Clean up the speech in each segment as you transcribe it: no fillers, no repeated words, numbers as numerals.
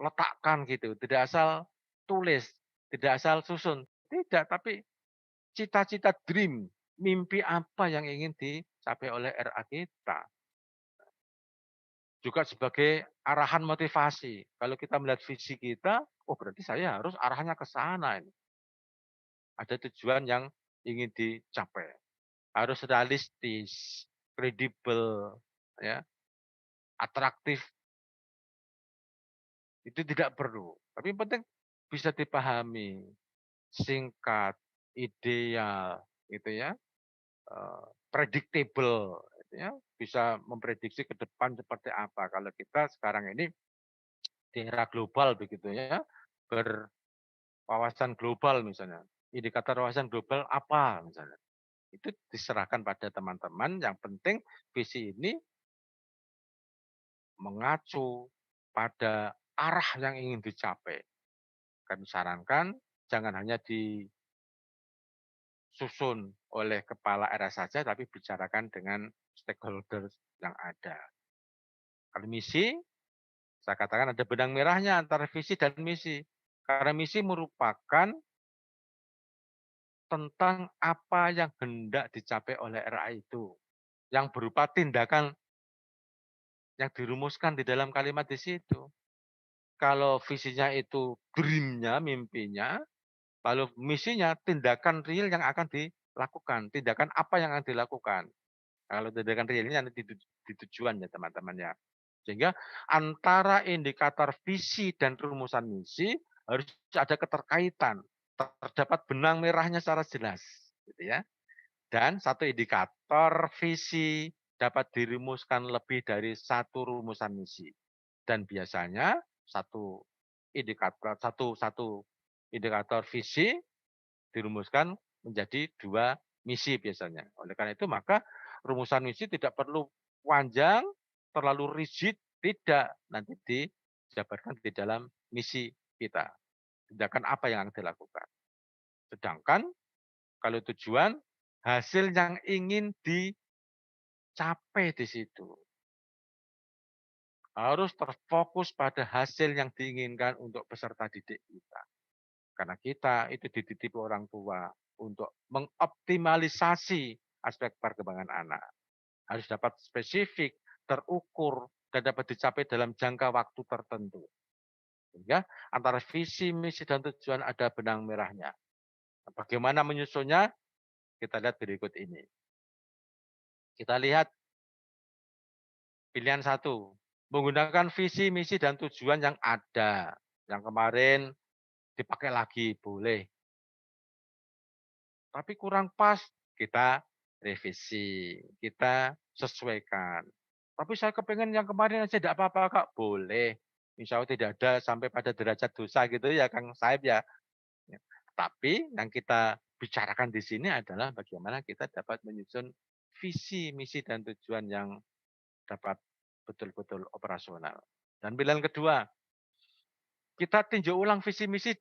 letakkan gitu, tidak asal tulis, tidak asal susun, tidak, tapi cita-cita dream, mimpi apa yang ingin dicapai oleh RA kita. Juga sebagai arahan motivasi, kalau kita melihat visi kita, oh berarti saya harus arahnya ke sana ini. Ada tujuan yang ingin dicapai, harus realistis, kredibel, ya, atraktif, itu tidak perlu. Tapi yang penting bisa dipahami, singkat, ideal, gitu ya, predictable, gitu ya, bisa memprediksi ke depan seperti apa. Kalau kita sekarang ini di era global begitu ya, berwawasan global misalnya, indikator wawasan global apa misalnya, itu diserahkan pada teman-teman, yang penting visi ini mengacu pada arah yang ingin dicapai. Kami sarankan jangan hanya disusun oleh kepala era saja, tapi bicarakan dengan stakeholders yang ada. Kalau misi, saya katakan ada benang merahnya antara visi dan misi. Karena misi merupakan tentang apa yang hendak dicapai oleh RA itu, yang berupa tindakan yang dirumuskan di dalam kalimat di situ. Kalau visinya itu dream-nya, mimpinya, lalu misinya tindakan real yang akan dilakukan, tindakan apa yang akan dilakukan. Kalau tindakan realnya nanti di tujuan ya teman-teman ya. Sehingga antara indikator visi dan rumusan misi harus ada keterkaitan, terdapat benang merahnya secara jelas, gitu ya. Dan satu indikator visi dapat dirumuskan lebih dari satu rumusan misi. Dan biasanya satu indikator visi dirumuskan menjadi 2 misi biasanya. Oleh karena itu maka rumusan misi tidak perlu panjang, terlalu rigid, tidak. Nanti dijabarkan di dalam misi kita. Tindakan apa yang akan dilakukan. Sedangkan kalau tujuan, hasil yang ingin dicapai di situ. Harus terfokus pada hasil yang diinginkan untuk peserta didik kita. Karena kita itu dititipi orang tua untuk mengoptimalisasi aspek perkembangan anak. Harus dapat spesifik, terukur, dan dapat dicapai dalam jangka waktu tertentu. Sehingga antara visi, misi, dan tujuan ada benang merahnya. Bagaimana menyusunnya? Kita lihat berikut ini. Kita lihat pilihan satu, menggunakan visi, misi, dan tujuan yang ada. Yang kemarin dipakai lagi, boleh. Tapi kurang pas, kita revisi, kita sesuaikan. Tapi saya kepengen yang kemarin aja tidak apa-apa Kak, boleh. Insya Allah tidak ada sampai pada derajat dosa gitu ya Kang Saib ya. Ya. Tapi yang kita bicarakan di sini adalah bagaimana kita dapat menyusun visi, misi, dan tujuan yang dapat betul-betul operasional. Dan pilihan kedua, kita tinjau ulang visi, misi,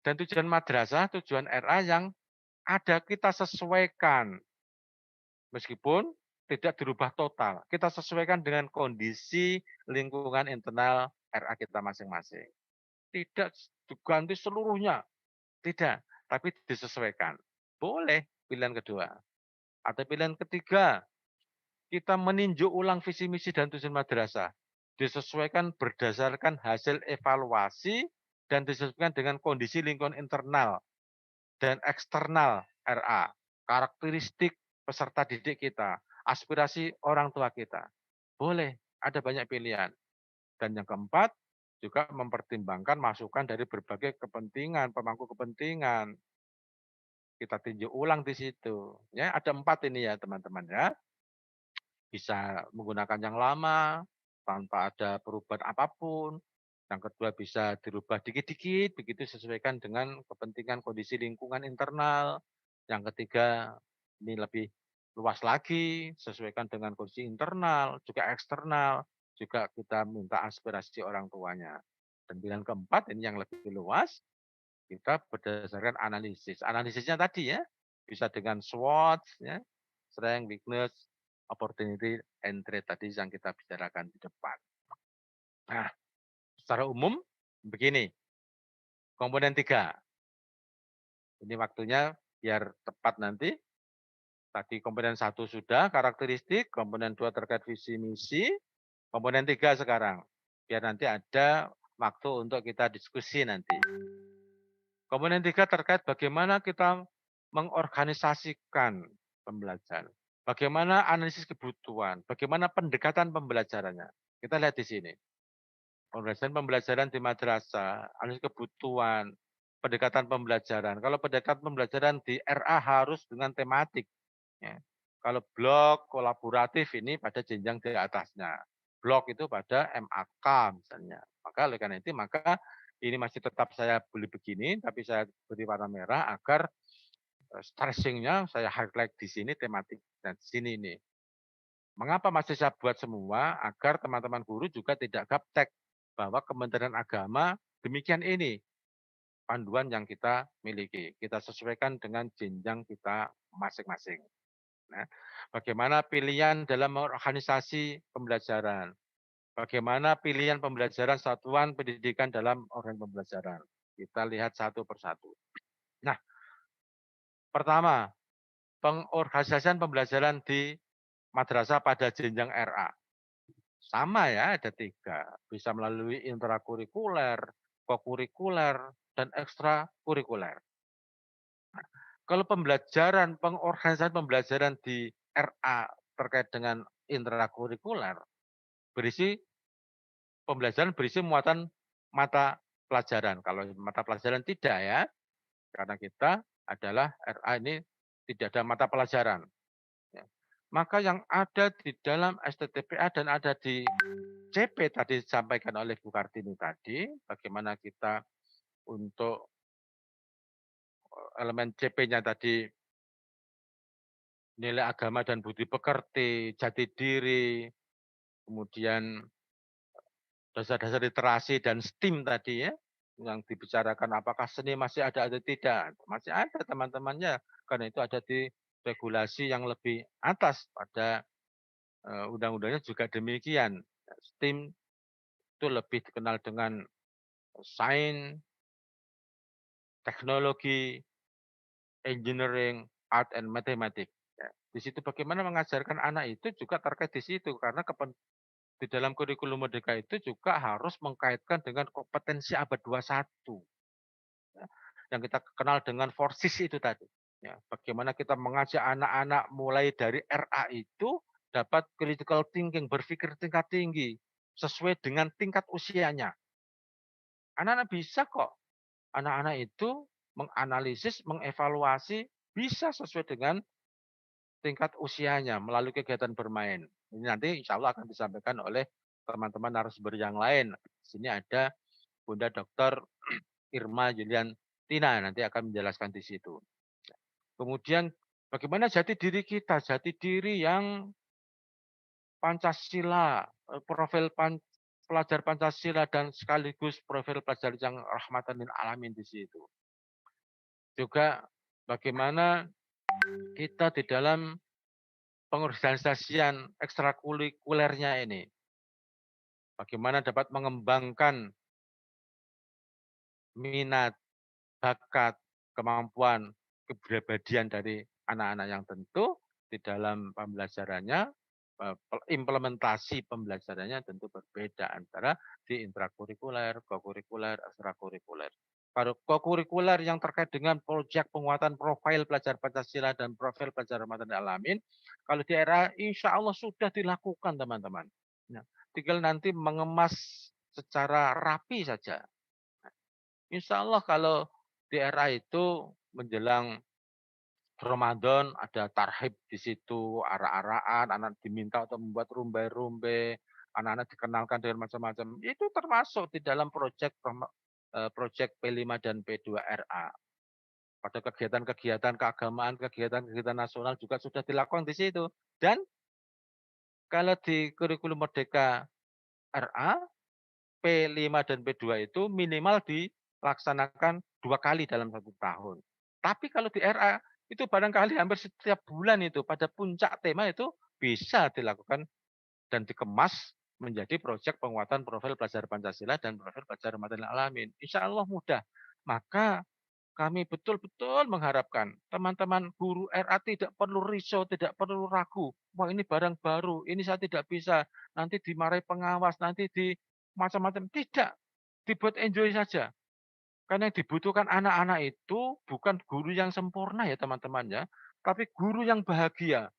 dan tujuan madrasah, tujuan RA yang ada kita sesuaikan. Meskipun tidak dirubah total, kita sesuaikan dengan kondisi lingkungan internal RA kita masing-masing. Tidak diganti seluruhnya, tidak, tapi disesuaikan. Boleh pilihan kedua. Atau pilihan ketiga, kita meninjau ulang visi misi dan tujuan madrasah. Disesuaikan berdasarkan hasil evaluasi dan disesuaikan dengan kondisi lingkungan internal dan eksternal RA, karakteristik peserta didik kita, aspirasi orang tua kita. Boleh, ada banyak pilihan. Dan yang keempat, juga mempertimbangkan masukan dari berbagai kepentingan, pemangku kepentingan. Kita tinjau ulang di situ. Ya, ada 4 ini ya teman-teman ya. Bisa menggunakan yang lama, tanpa ada perubahan apapun. Yang kedua bisa dirubah dikit-dikit, begitu sesuaikan dengan kepentingan kondisi lingkungan internal. Yang ketiga, ini lebih luas lagi, sesuaikan dengan kondisi internal, juga eksternal, juga kita minta aspirasi orang tuanya. Dan pilihan keempat, ini yang lebih luas, kita berdasarkan analisis. Analisisnya tadi ya, bisa dengan SWOT, ya, strength, weakness, opportunity, and threat tadi yang kita bicarakan di depan. Nah, Secara umum begini, komponen 3. Ini waktunya biar tepat nanti. Tadi komponen 1 sudah karakteristik, komponen 2 terkait visi misi, komponen 3 sekarang. Biar nanti ada waktu untuk kita diskusi nanti. Komponen 3 terkait bagaimana kita mengorganisasikan pembelajaran. Bagaimana analisis kebutuhan, bagaimana pendekatan pembelajarannya. Kita lihat di sini. Pembelajaran di madrasah, analisis kebutuhan, pendekatan pembelajaran. Kalau pendekatan pembelajaran di RA harus dengan tematik. Ya. Kalau blok kolaboratif ini pada jenjang di atasnya. Blok itu pada MAK misalnya. Maka oleh karena itu maka ini masih tetap saya beli begini, tapi saya beri warna merah agar stressingnya saya highlight di sini tematik dan di sini ini. Mengapa masih saya buat semua agar teman-teman guru juga tidak gaptek bahwa Kementerian Agama demikian ini panduan yang kita miliki. Kita sesuaikan dengan jenjang kita masing-masing. Nah, bagaimana pilihan dalam organisasi pembelajaran? Bagaimana pilihan pembelajaran satuan pendidikan dalam organisasi pembelajaran? Kita lihat satu persatu. Nah, pertama, pengorganisasian pembelajaran di madrasah pada jenjang RA. Sama ya, ada 3. Bisa melalui intrakurikuler, kokurikuler, dan ekstrakurikuler. Kalau pembelajaran, pengorganisasian pembelajaran di RA terkait dengan intrakurikuler, berisi pembelajaran berisi muatan mata pelajaran. Kalau mata pelajaran tidak ya, karena kita adalah RA ini tidak ada mata pelajaran. Ya. Maka yang ada di dalam STTPA dan ada di CP tadi disampaikan oleh Bu Kartini tadi, bagaimana kita untuk elemen CP-nya tadi nilai agama dan budi pekerti, jati diri, kemudian dasar-dasar literasi dan STEAM tadi ya, yang dibicarakan apakah seni masih ada atau tidak. Masih ada teman-temannya, karena itu ada di regulasi yang lebih atas pada undang-undangnya juga demikian. STEAM itu lebih dikenal dengan sains, teknologi, engineering, art and mathematics. Ya. Di situ bagaimana mengajarkan anak itu juga terkait di situ karena di dalam kurikulum Merdeka itu juga harus mengkaitkan dengan kompetensi abad 21. Ya. Yang kita kenal dengan forsis itu tadi. Ya. Bagaimana kita mengajak anak-anak mulai dari RA itu dapat critical thinking, berpikir tingkat tinggi sesuai dengan tingkat usianya. Anak-anak bisa kok. Anak-anak itu menganalisis, mengevaluasi bisa sesuai dengan tingkat usianya melalui kegiatan bermain. Ini nanti insya Allah akan disampaikan oleh teman-teman narasumber yang lain. Di sini ada Bunda Dr. Irma Julian Tina nanti akan menjelaskan di situ. Kemudian bagaimana jati diri kita, jati diri yang Pancasila, profil pelajar Pancasila dan sekaligus profil pelajar yang rahmatan lil alamin di situ. Juga bagaimana kita di dalam pengorganisasian ekstrakurikulernya ini, bagaimana dapat mengembangkan minat, bakat, kemampuan, kepribadian dari anak-anak yang tentu di dalam pembelajarannya, implementasi pembelajarannya tentu berbeda antara di intrakurikuler, kokurikuler, ekstrakurikuler. Kalau kokurikuler yang terkait dengan proyek penguatan profil pelajar Pancasila dan profil pelajar Ramadan Alamin, kalau di era insya Allah sudah dilakukan teman-teman. Nah, tinggal nanti mengemas secara rapi saja. Insya Allah kalau di era itu menjelang Ramadan ada tarhib di situ, arak-arakan, anak diminta untuk membuat rumbai-rumbai, anak-anak dikenalkan dengan macam-macam. Itu termasuk di dalam proyek P5 dan P2RA. Pada kegiatan-kegiatan keagamaan, kegiatan-kegiatan nasional juga sudah dilakukan di situ. Dan kalau di kurikulum Merdeka RA, P5 dan P2 itu minimal dilaksanakan 2 kali dalam 1 tahun. Tapi kalau di RA itu barangkali hampir setiap bulan itu pada puncak tema itu bisa dilakukan dan dikemas menjadi proyek penguatan profil pelajar Pancasila dan profil pelajar Rahmatan lil Alamin. Insya Allah mudah. Maka kami betul-betul mengharapkan teman-teman guru RA tidak perlu risau, tidak perlu ragu. Wah ini barang baru, ini saya tidak bisa. Nanti dimarahi pengawas, nanti di macam-macam. Tidak, dibuat enjoy saja. Karena yang dibutuhkan anak-anak itu bukan guru yang sempurna ya teman-teman ya, tapi guru yang bahagia.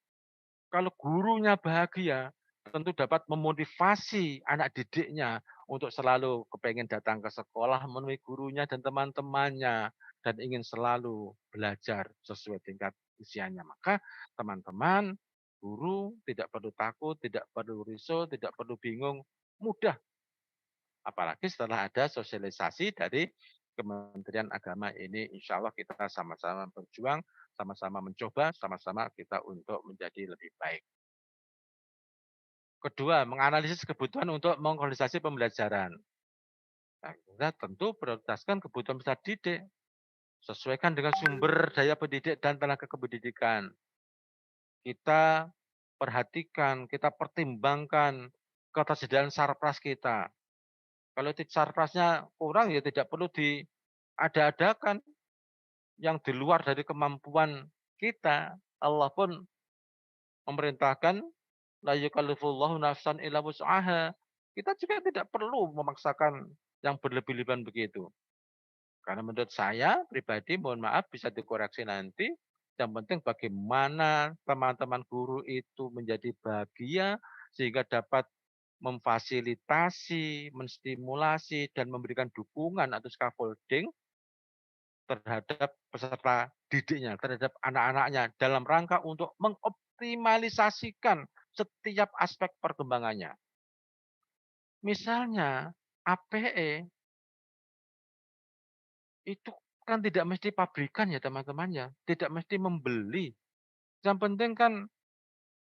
Kalau gurunya bahagia, tentu dapat memotivasi anak didiknya untuk selalu kepengen datang ke sekolah, menemui gurunya dan teman-temannya, dan ingin selalu belajar sesuai tingkat usianya. Maka teman-teman, guru tidak perlu takut, tidak perlu risau, tidak perlu bingung, mudah. Apalagi setelah ada sosialisasi dari Kementerian Agama ini, insya Allah kita sama-sama berjuang, sama-sama mencoba, sama-sama kita untuk menjadi lebih baik. Kedua, menganalisis kebutuhan untuk mengkondensasi pembelajaran. Nah, kita tentu prioritaskan kebutuhan peserta didik, sesuaikan dengan sumber daya pendidik dan tenaga kependidikan. Kita perhatikan, kita pertimbangkan ketersediaan sarpras kita. Kalau sarprasnya kurang ya tidak perlu diada-adakan yang di luar dari kemampuan kita. Allah pun memerintahkan la yukallifullahu nafsan illa wus'aha. Kita juga tidak perlu memaksakan yang berlebih-lebihan begitu. Karena menurut saya pribadi, mohon maaf bisa dikoreksi nanti, yang penting bagaimana teman-teman guru itu menjadi bahagia sehingga dapat memfasilitasi, menstimulasi, dan memberikan dukungan atau scaffolding terhadap peserta didiknya, terhadap anak-anaknya dalam rangka untuk mengoptimalisasikan setiap aspek perkembangannya. Misalnya APE itu kan tidak mesti pabrikan ya teman-teman ya, tidak mesti membeli. Yang penting kan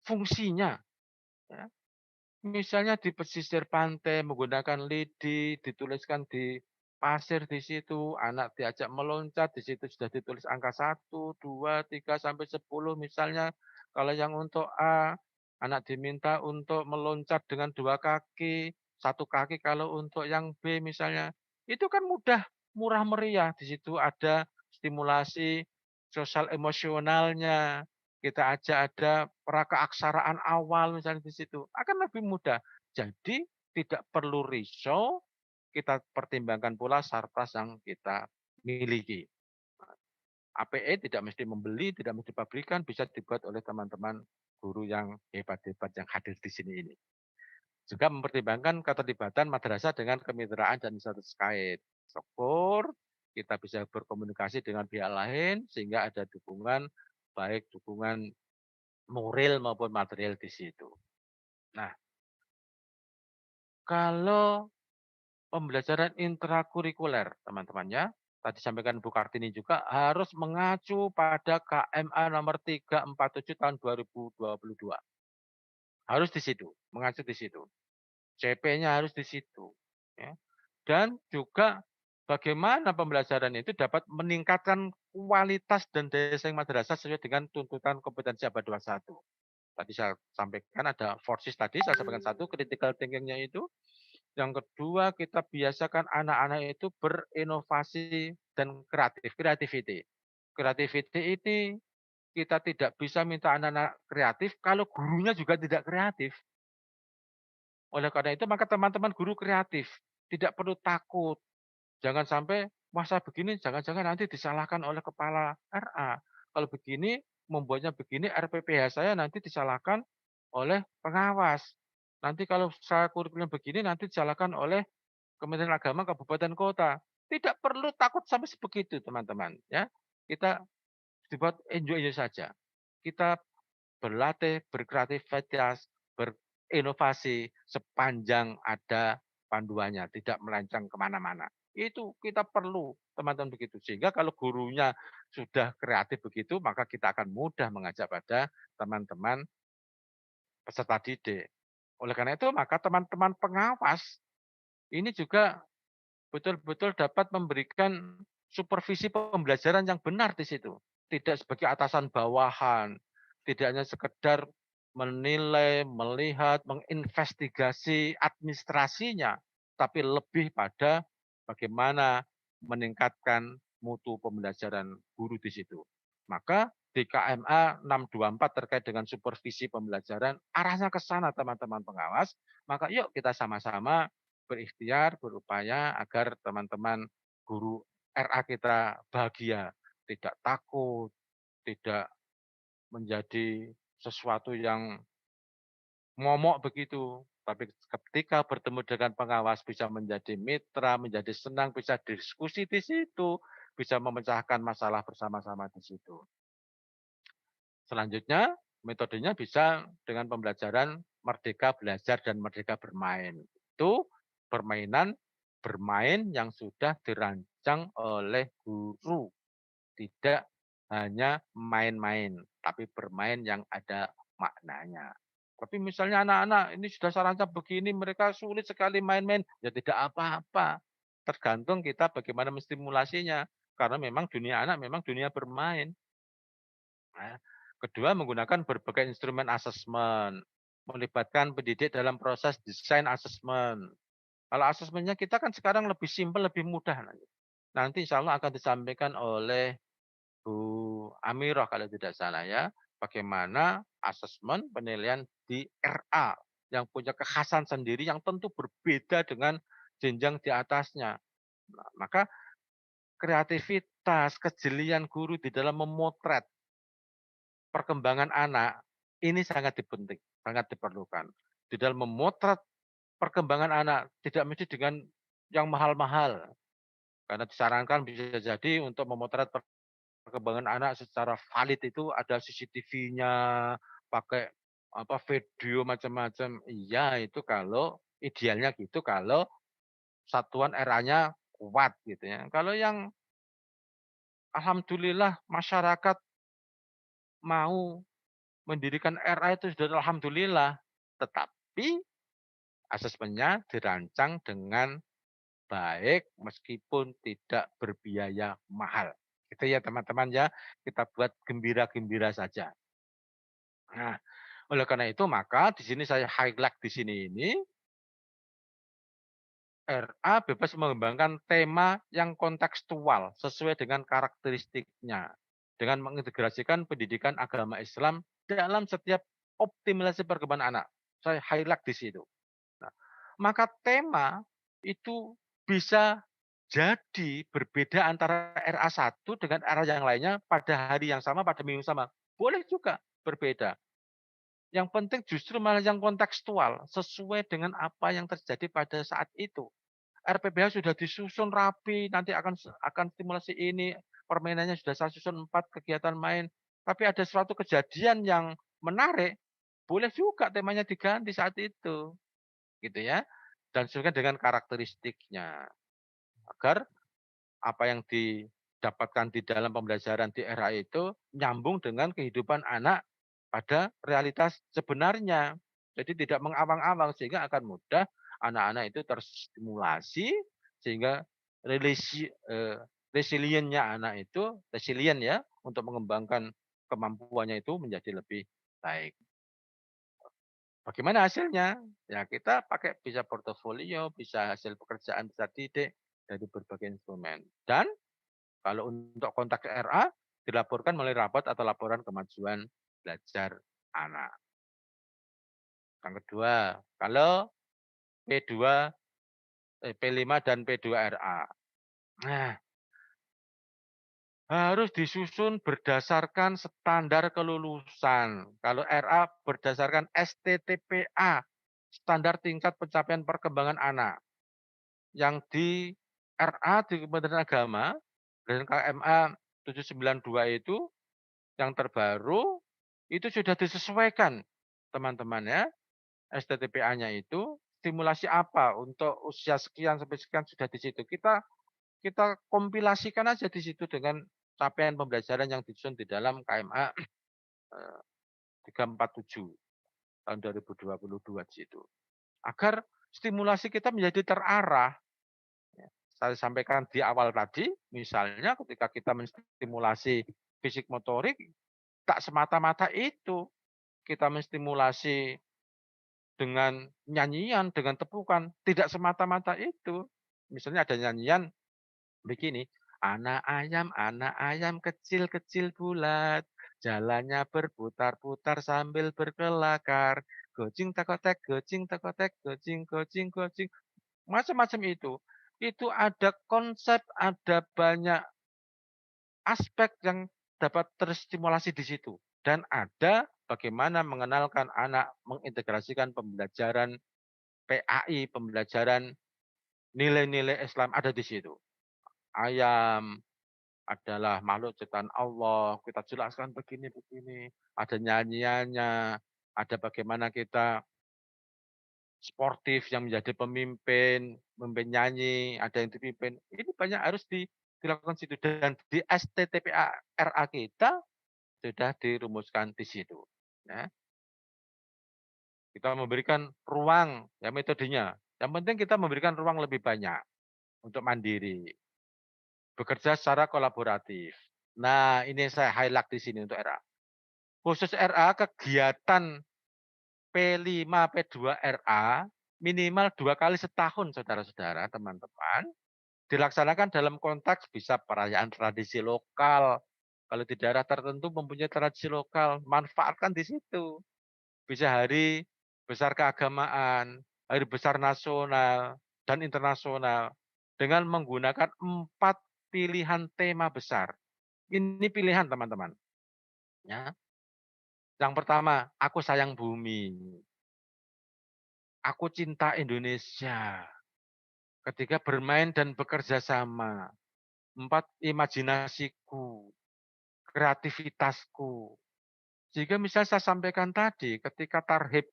fungsinya. Ya. Misalnya di pesisir pantai menggunakan lidi, dituliskan di pasir di situ, anak diajak meloncat, di situ sudah ditulis angka 1, 2, 3 sampai 10 misalnya. Kalau yang untuk A, anak diminta untuk meloncat dengan 2 kaki, 1 kaki kalau untuk yang B misalnya. Itu kan mudah, murah meriah. Di situ ada stimulasi sosial emosionalnya, kita ajak ada prakeaksaraan awal misalnya di situ, akan lebih mudah. Jadi tidak perlu risau, kita pertimbangkan pula sarpras yang kita miliki. APE tidak mesti membeli, tidak mesti pabrikan, bisa dibuat oleh teman-teman guru yang hebat-hebat yang hadir di sini ini. Juga mempertimbangkan keterlibatan madrasah dengan kemitraan dan instansi terkait. Syukur kita bisa berkomunikasi dengan pihak lain sehingga ada dukungan, baik dukungan moral maupun material di situ. Nah, kalau pembelajaran intrakurikuler, teman-teman ya, tadi sampaikan Bu Kartini juga harus mengacu pada KMA nomor 347 tahun 2022. Harus di situ, mengacu di situ. CP-nya harus di situ. Ya. Dan juga bagaimana pembelajaran itu dapat meningkatkan kualitas dan daya saing madrasah sesuai dengan tuntutan kompetensi abad 21. Tadi saya sampaikan ada forces tadi, saya sampaikan satu, critical thinking-nya itu. Yang kedua, kita biasakan anak-anak itu berinovasi dan kreatif, creativity. Creativity ini kita tidak bisa minta anak-anak kreatif kalau gurunya juga tidak kreatif. Oleh karena itu, maka teman-teman guru kreatif. Tidak perlu takut. Jangan sampai, wah saya begini, jangan-jangan nanti disalahkan oleh kepala RA. Kalau begini, membuatnya begini, RPPH saya nanti disalahkan oleh pengawas. Nanti kalau saya kurikulum begini, nanti disalahkan oleh Kementerian Agama kabupaten kota. Tidak perlu takut sampai sebegitu, teman-teman. Ya, kita dibuat enjoy saja. Kita berlatih, berkreativitas, berinovasi sepanjang ada panduannya, tidak melenceng kemana-mana. Itu kita perlu teman-teman begitu. Sehingga kalau gurunya sudah kreatif begitu, maka kita akan mudah mengajak pada teman-teman peserta didik. Oleh karena itu, maka teman-teman pengawas ini juga betul-betul dapat memberikan supervisi pembelajaran yang benar di situ. Tidak sebagai atasan bawahan, tidak hanya sekedar menilai, melihat, menginvestigasi administrasinya, tapi lebih pada bagaimana meningkatkan mutu pembelajaran guru di situ. Maka di KMA 624 terkait dengan supervisi pembelajaran, arahnya ke sana teman-teman pengawas, maka yuk kita sama-sama berikhtiar, berupaya agar teman-teman guru RA kita bahagia, tidak takut, tidak menjadi sesuatu yang momok begitu. Tapi ketika bertemu dengan pengawas bisa menjadi mitra, menjadi senang, bisa diskusi di situ, bisa memecahkan masalah bersama-sama di situ. Selanjutnya, metodenya bisa dengan pembelajaran merdeka belajar dan merdeka bermain. Itu permainan bermain yang sudah dirancang oleh guru, tidak hanya main-main, tapi bermain yang ada maknanya. Tapi misalnya anak-anak ini sudah saya rancang begini, mereka sulit sekali main-main, ya tidak apa-apa. Tergantung kita bagaimana menstimulasinya. Karena memang dunia anak memang dunia bermain. Nah, kedua, menggunakan berbagai instrumen asesmen, melibatkan pendidik dalam proses desain asesmen. Kalau asesmennya kita kan sekarang lebih simpel, lebih mudah. Nanti insya Allah akan disampaikan oleh Bu Amirah kalau tidak salah ya, bagaimana asesmen penilaian di RA yang punya kekhasan sendiri yang tentu berbeda dengan jenjang di atasnya. Nah, maka kreativitas, kejelian guru di dalam memotret perkembangan anak ini sangat dipenting, sangat diperlukan. Di dalam memotret perkembangan anak tidak mesti dengan yang mahal-mahal, karena disarankan bisa jadi untuk memotret perkembangan anak secara valid itu ada CCTV-nya, pakai apa video macam-macam. Iya, itu kalau idealnya gitu kalau satuan RA-nya kuat gitu ya. Kalau yang alhamdulillah masyarakat mau mendirikan RA itu sudah alhamdulillah, tetapi asesmennya dirancang dengan baik meskipun tidak berbiaya mahal. Itu ya teman-teman ya, kita buat gembira-gembira saja. Nah, oleh karena itu maka di sini saya highlight di sini ini, RA bebas mengembangkan tema yang kontekstual sesuai dengan karakteristiknya, dengan mengintegrasikan pendidikan agama Islam dalam setiap optimalisasi perkembangan anak. Saya highlight di situ. Nah, maka tema itu bisa jadi berbeda antara RA 1 dengan RA yang lainnya pada hari yang sama, pada minggu sama. Boleh juga berbeda. Yang penting justru malah yang kontekstual, sesuai dengan apa yang terjadi pada saat itu. RPBH sudah disusun rapi, nanti akan stimulasi ini, permainannya sudah saya susun 4 kegiatan main, tapi ada suatu kejadian yang menarik, boleh juga temanya diganti saat itu, gitu ya. Dan sesuaikan dengan karakteristiknya, agar apa yang didapatkan di dalam pembelajaran di era itu nyambung dengan kehidupan anak pada realitas sebenarnya. Jadi tidak mengawang-awang sehingga akan mudah anak-anak itu terstimulasi sehingga resiliennya anak itu resilient ya untuk mengembangkan kemampuannya itu menjadi lebih baik. Bagaimana hasilnya? Ya kita pakai bisa portofolio, bisa hasil pekerjaan, bisa didik dari berbagai instrumen. Dan kalau untuk kontak RA, dilaporkan melalui rapot atau laporan kemajuan belajar anak. Yang kedua, kalau P2, P5 dan P2 RA. Nah, harus disusun berdasarkan standar kelulusan. Kalau RA berdasarkan STTPA, standar tingkat pencapaian perkembangan anak. Yang di RA di Kementerian Agama, dan KMA 792 itu yang terbaru itu sudah disesuaikan teman-teman ya. STTPA-nya itu stimulasi apa untuk usia sekian sampai sekian sudah di situ. Kita kompilasikan aja di situ dengan capaian pembelajaran yang disusun di dalam KMA 347 tahun 2022 di situ. Agar stimulasi kita menjadi terarah. Ya, saya sampaikan di awal tadi, misalnya ketika kita menstimulasi fisik motorik, tak semata-mata itu. kita menstimulasi dengan nyanyian, dengan tepukan, tidak semata-mata itu. Misalnya ada nyanyian begini, anak ayam kecil-kecil bulat, jalannya berputar-putar sambil berkelakar, gocing tekotek, gocing, macam-macam itu. Itu ada konsep, ada banyak aspek yang dapat terstimulasi di situ. Dan ada bagaimana mengenalkan anak, mengintegrasikan pembelajaran PAI, pembelajaran nilai-nilai Islam ada di situ. Ayam adalah makhluk ciptaan Allah, kita jelaskan begini-begini, ada nyanyiannya, ada bagaimana kita sportif yang menjadi pemimpin, memimpin nyanyi, ada yang dipimpin. Ini banyak harus dilakukan situ dan di STTPA RA kita sudah dirumuskan di situ. Ya, kita memberikan ruang ya metodenya. Yang penting kita memberikan ruang lebih banyak untuk mandiri, bekerja secara kolaboratif. Nah, ini saya highlight di sini untuk RA. Khusus RA kegiatan P5, P2 RA minimal 2 kali setahun saudara-saudara, teman-teman, dilaksanakan dalam konteks bisa perayaan tradisi lokal. Kalau di daerah tertentu mempunyai tradisi lokal, manfaatkan di situ. Bisa hari besar keagamaan, hari besar nasional dan internasional dengan menggunakan 4 pilihan tema besar. Ini pilihan teman-teman. Ya. Yang pertama, aku sayang bumi. Aku cinta Indonesia. Ketika bermain dan bekerja sama. 4, imajinasiku, kreativitasku. Sehingga misalnya saya sampaikan tadi, ketika tarhib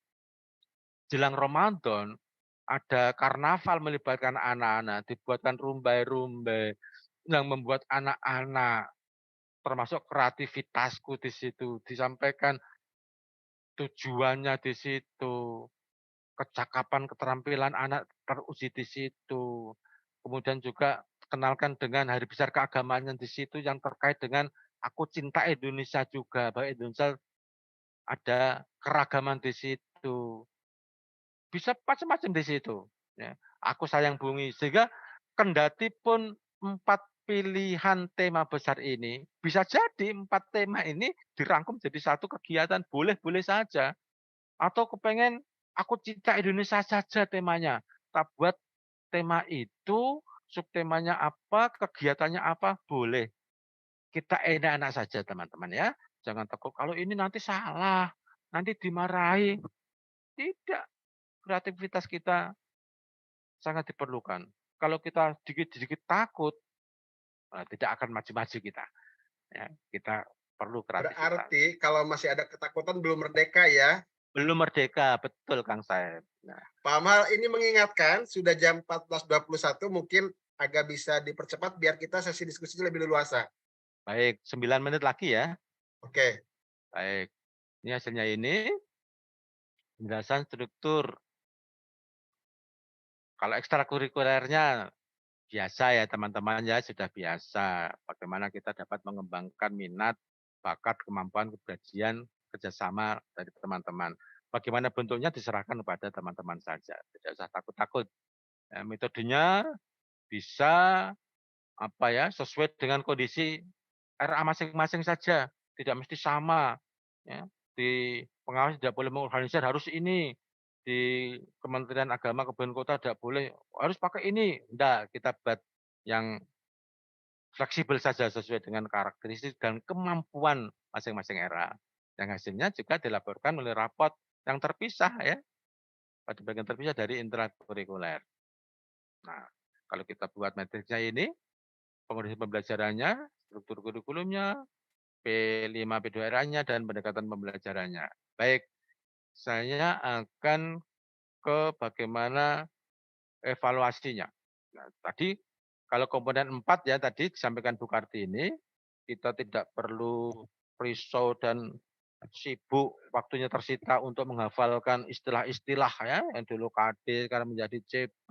jelang Ramadan, ada karnaval melibatkan anak-anak, dibuatkan rumbai-rumbai yang membuat anak-anak, termasuk kreativitasku di situ, disampaikan tujuannya di situ, kecakapan, keterampilan anak teruji di situ. Kemudian juga kenalkan dengan hari besar keagamaan yang di situ yang terkait dengan aku cinta Indonesia juga, bahwa Indonesia ada keragaman di situ. Bisa macam-macam di situ, ya. Aku sayang bumi, sehingga kendati pun 4 pilihan tema besar ini, bisa jadi 4 tema ini dirangkum jadi satu kegiatan, boleh-boleh saja. Atau kepengen aku cinta Indonesia saja temanya, kita buat tema itu, subtemanya apa, kegiatannya apa, boleh. Kita enak-enak saja teman-teman ya. Jangan takut kalau ini nanti salah, nanti dimarahi. Tidak, kreativitas kita sangat diperlukan. Kalau kita dikit-dikit takut, tidak akan maju-maju kita. Ya, kita perlu kreativitas. Berarti kalau masih ada ketakutan belum merdeka ya. Belum merdeka, betul Kang Saib. Nah, Pak Amal ini mengingatkan sudah jam 14.21 mungkin agak bisa dipercepat biar kita sesi diskusinya lebih leluasa. baik, 9 menit lagi ya. Oke. Baik. Ini hasilnya ini, penjelasan struktur. Kalau ekstrakurikulernya biasa ya teman-teman ya, sudah biasa. Bagaimana kita dapat mengembangkan minat, bakat, kemampuan, kepribadian, kerjasama dari teman-teman. Bagaimana bentuknya diserahkan kepada teman-teman saja. Tidak usah takut-takut. Metodenya bisa apa ya sesuai dengan kondisi RA masing-masing saja. Tidak mesti sama. Ya. Di pengawas tidak boleh mengorganisir harus ini. Di Kementerian Agama Kabupaten Kota tidak boleh harus pakai ini. Tidak, kita buat yang fleksibel saja sesuai dengan karakteristik dan kemampuan masing-masing era. Yang hasilnya juga dilaporkan oleh rapot yang terpisah ya, pada bagian terpisah dari intrakurikuler. Nah, kalau kita buat matriksnya ini, pengurusan pembelajarannya, struktur kurikulumnya, P5, P2 era-nya, dan pendekatan pembelajarannya. Baik, saya akan ke bagaimana evaluasinya. Nah, tadi kalau komponen 4 ya tadi disampaikan Bu Kartini, kita tidak perlu risau dan sibuk, waktunya tersita untuk menghafalkan istilah-istilah ya, yang dulu KD sekarang menjadi CP,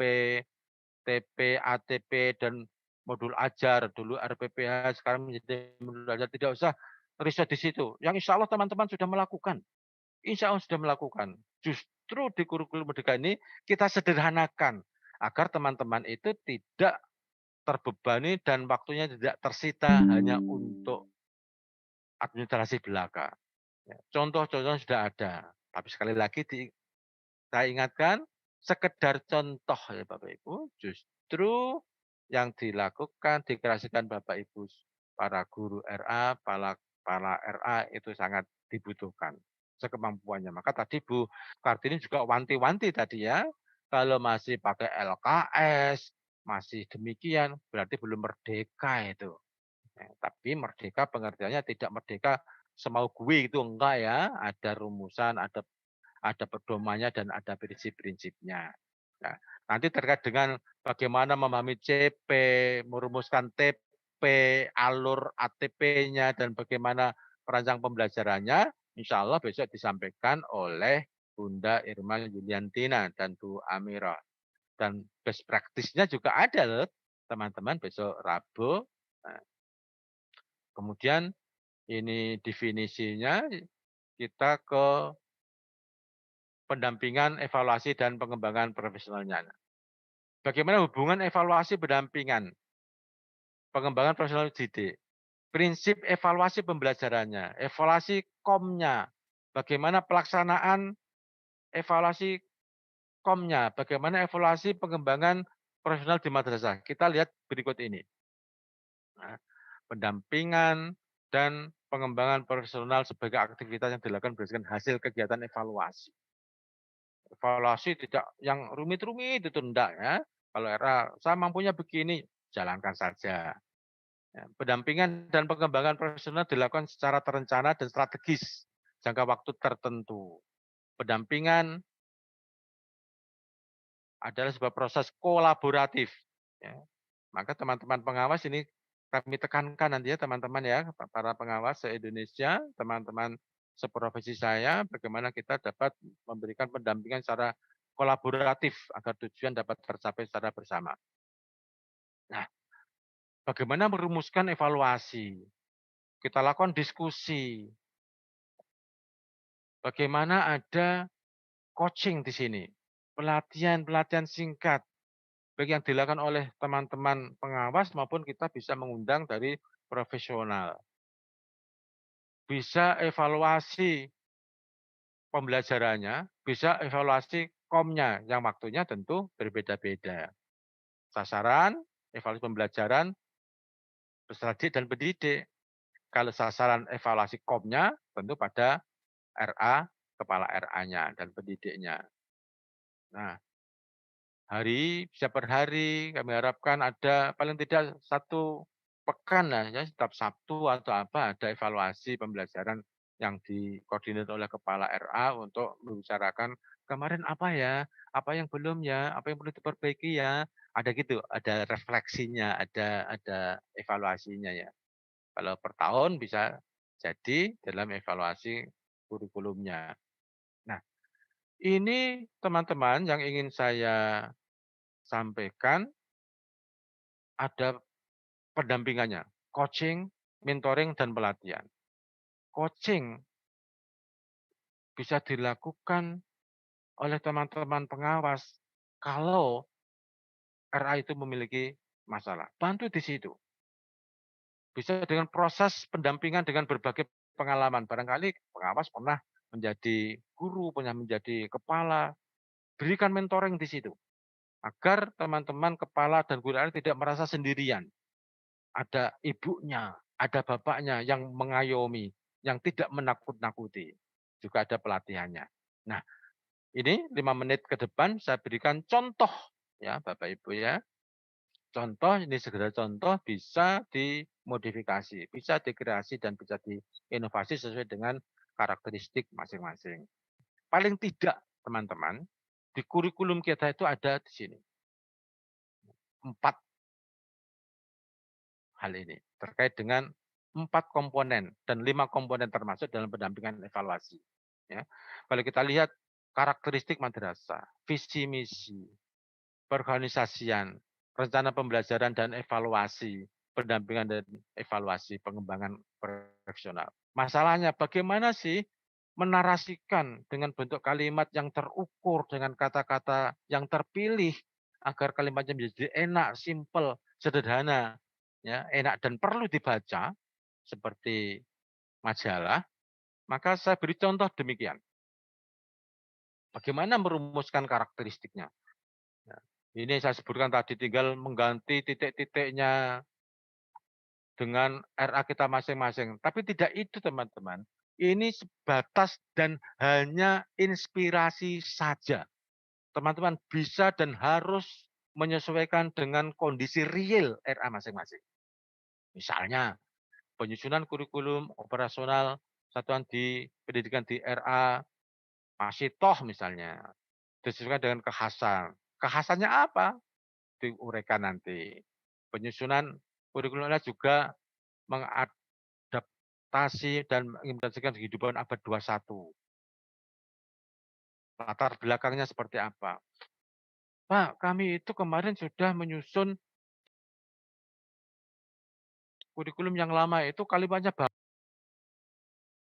TP, ATP, dan modul ajar, dulu RPPH sekarang menjadi modul ajar, tidak usah riset di situ. Yang insya Allah teman-teman sudah melakukan. insya Allah sudah melakukan. Justru di kurikulum merdeka ini kita sederhanakan agar teman-teman itu tidak terbebani dan waktunya tidak tersita hanya untuk administrasi belaka. Ya, contoh-contoh sudah ada, tapi sekali lagi saya ingatkan, sekedar contoh ya Bapak Ibu, justru yang dilakukan, dikreasikan Bapak Ibu para guru RA, para RA itu sangat dibutuhkan sekemampuannya. Maka tadi Bu Kartini juga wanti-wanti tadi ya, kalau masih pakai LKS, masih demikian, berarti belum merdeka itu. Ya, tapi merdeka pengertiannya tidak merdeka semau gue itu enggak ya, ada rumusan, ada pedomannya dan ada prinsip-prinsipnya. Nah, nanti terkait dengan bagaimana memahami CP, merumuskan TP, alur ATP-nya, dan bagaimana perancang pembelajarannya, insya Allah besok disampaikan oleh Bunda Irma Yuliantina dan Bu Amira. Dan best practice-nya juga ada loh, teman-teman, besok Rabu. Nah, kemudian ini definisinya kita ke pendampingan, evaluasi, dan pengembangan profesionalnya. Bagaimana hubungan evaluasi pendampingan, pengembangan profesional didik, prinsip evaluasi pembelajarannya, evaluasi komnya, bagaimana pelaksanaan evaluasi komnya, bagaimana evaluasi pengembangan profesional di madrasah. Kita lihat berikut ini. Nah, pendampingan dan pengembangan profesional sebagai aktivitas yang dilakukan berdasarkan hasil kegiatan evaluasi. Evaluasi tidak yang rumit-rumit itu enggak ya. Kalau era saya mampunya begini, jalankan saja. Ya, pendampingan dan pengembangan profesional dilakukan secara terencana dan strategis jangka waktu tertentu. Pendampingan adalah sebuah proses kolaboratif. Ya. Maka teman-teman pengawas ini kami tekankan nanti ya teman-teman ya, para pengawas se-Indonesia, teman-teman seprofesi saya, bagaimana kita dapat memberikan pendampingan secara kolaboratif agar tujuan dapat tercapai secara bersama. Nah, bagaimana merumuskan evaluasi? Kita lakukan diskusi. Bagaimana ada coaching di sini, pelatihan-pelatihan singkat, baik yang dilakukan oleh teman-teman pengawas maupun kita bisa mengundang dari profesional. Bisa evaluasi pembelajarannya, bisa evaluasi komnya yang waktunya tentu berbeda-beda. Sasaran, evaluasi pembelajaran, peserta didik dan pendidik. Kalau sasaran evaluasi komnya tentu pada RA, kepala RA-nya dan pendidiknya. Nah, bisa per hari kami harapkan ada paling tidak 1 pekan lah ya, setiap Sabtu atau apa ada evaluasi pembelajaran yang dikoordinir oleh kepala RA untuk membicarakan kemarin apa ya, apa yang belum ya, apa yang perlu diperbaiki ya. Ada gitu, ada refleksinya, ada evaluasinya ya. Kalau per tahun bisa jadi dalam evaluasi kurikulumnya. Nah, ini teman-teman yang ingin saya sampaikan ada pendampingannya, coaching, mentoring, dan pelatihan. Coaching bisa dilakukan oleh teman-teman pengawas kalau RA itu memiliki masalah. Bantu di situ. Bisa dengan proses pendampingan dengan berbagai pengalaman. Barangkali pengawas pernah menjadi guru, pernah menjadi kepala. Berikan mentoring di situ. Agar teman-teman kepala dan guru RA tidak merasa sendirian. Ada ibunya, ada bapaknya yang mengayomi, yang tidak menakut-nakuti. Juga ada pelatihannya. Nah, ini 5 menit ke depan saya berikan contoh ya Bapak Ibu ya. Contoh ini segera contoh bisa dimodifikasi, bisa dikreasi dan bisa diinovasi sesuai dengan karakteristik masing-masing. Paling tidak teman-teman, di kurikulum kita itu ada di sini 4 hal ini terkait dengan 4 komponen dan 5 komponen termasuk dalam pendampingan evaluasi. Ya. Kalau kita lihat karakteristik madrasah, visi misi, perorganisasian, rencana pembelajaran dan evaluasi, pendampingan dan evaluasi pengembangan profesional. Masalahnya bagaimana sih menarasikan dengan bentuk kalimat yang terukur, dengan kata-kata yang terpilih, agar kalimatnya menjadi enak, simpel, sederhana, ya, enak dan perlu dibaca, seperti majalah, maka saya beri contoh demikian. Bagaimana merumuskan karakteristiknya. Ya, ini saya sebutkan tadi, tinggal mengganti titik-titiknya dengan RA kita masing-masing. Tapi tidak itu teman-teman. Ini sebatas dan hanya inspirasi saja. Teman-teman bisa dan harus menyesuaikan dengan kondisi real RA masing-masing. Misalnya penyusunan kurikulum operasional satuan di pendidikan di RA masih toh misalnya. Disesuaikan dengan kekhasan. Kekhasannya apa? Diuraikan nanti. Penyusunan kurikulumnya juga mengadaptasi dan mengimplementasikan kehidupan abad 21. Latar belakangnya seperti apa? Pak, kami itu kemarin sudah menyusun kurikulum yang lama itu kalimatnya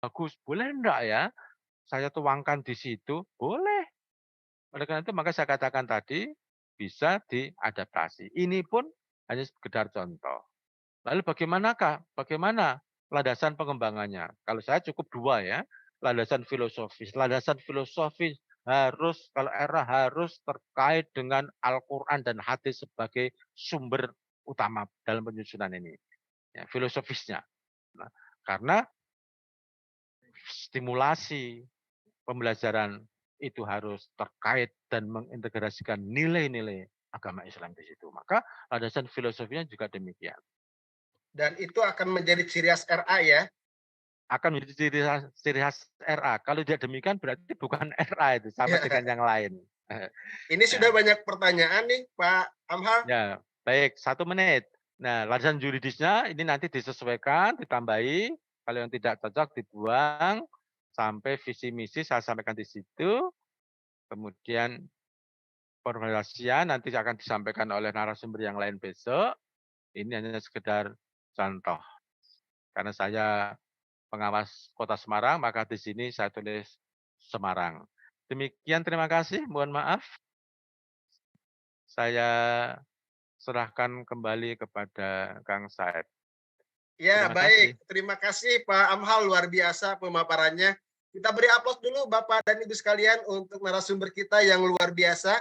bagus. Boleh enggak ya? Saya tuangkan di situ? Boleh. Oleh karena itu maka saya katakan tadi bisa diadaptasi. Ini pun hanya sekedar contoh. Lalu bagaimana landasan pengembangannya? Kalau saya cukup dua ya, landasan filosofis. Landasan filosofis harus, kalau era harus terkait dengan Al-Quran dan hadis sebagai sumber utama dalam penyusunan ini. Ya, filosofisnya. Nah, karena stimulasi pembelajaran itu harus terkait dan mengintegrasikan nilai-nilai agama Islam di situ. Maka landasan filosofinya juga demikian. Dan itu akan menjadi ciri khas RA ya. Akan menjadi ciri khas RA. Kalau tidak demikian berarti bukan RA itu, sama dengan yang lain. Ini sudah Ya, banyak pertanyaan nih Pak Amhal. ya, baik, 1 menit. Nah, landasan yuridisnya ini nanti disesuaikan, ditambahi. Kalau yang tidak cocok dibuang sampai visi misi saya sampaikan di situ. Kemudian formulasinya nanti akan disampaikan oleh narasumber yang lain besok. Ini hanya sekedar contoh. Karena saya pengawas Kota Semarang, maka di sini saya tulis Semarang. Demikian, terima kasih. Mohon maaf, saya serahkan kembali kepada Kang Said. Ya, Terima kasih. baik. Terima kasih Pak Amhal, luar biasa pemaparannya. Kita beri aplaus dulu Bapak dan Ibu sekalian untuk narasumber kita yang luar biasa.